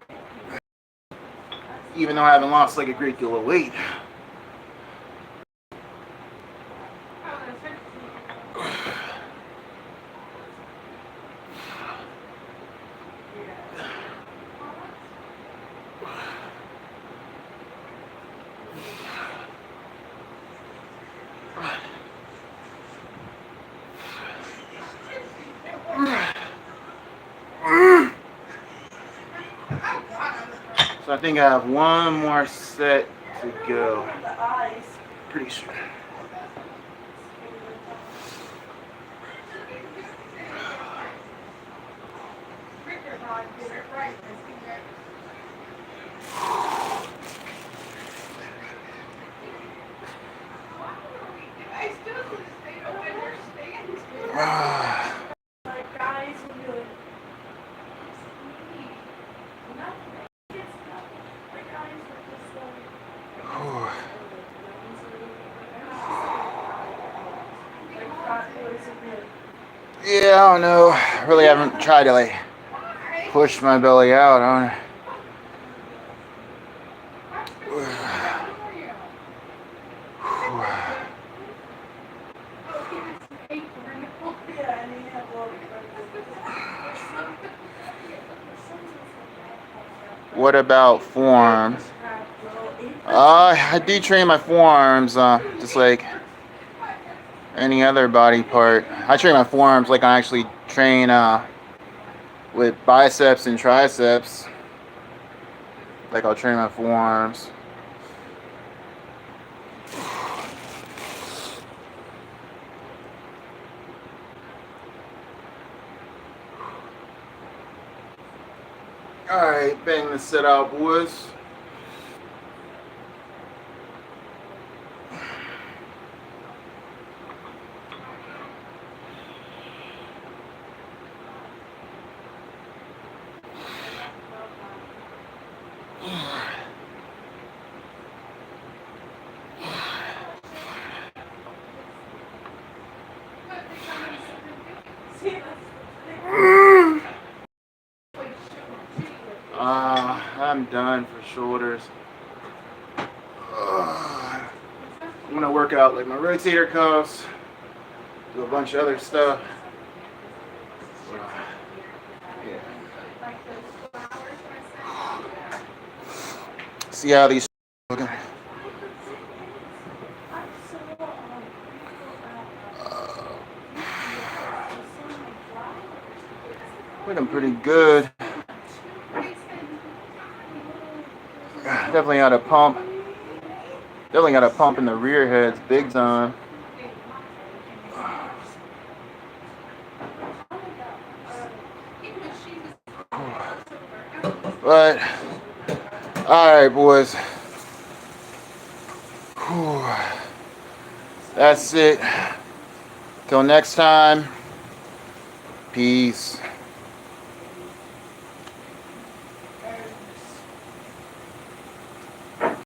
[SPEAKER 1] even though I haven't lost like a great deal of weight. So I think I have one more set to go. Pretty sure. Yeah, I don't know. Really haven't tried to like push my belly out. I What about forearms? I do train my forearms, just like any other body part. I train my forearms like I actually train with biceps and triceps. Like I'll train my forearms. Alright, bang the set out, boys. I'm done for shoulders. I'm gonna work out like my rotator cuffs, do a bunch of other stuff. Yeah. See how these looking. Looking pretty good. Definitely got a pump. Definitely got a pump in the rear heads big time. But alright, boys. That's it. Till next time. Peace.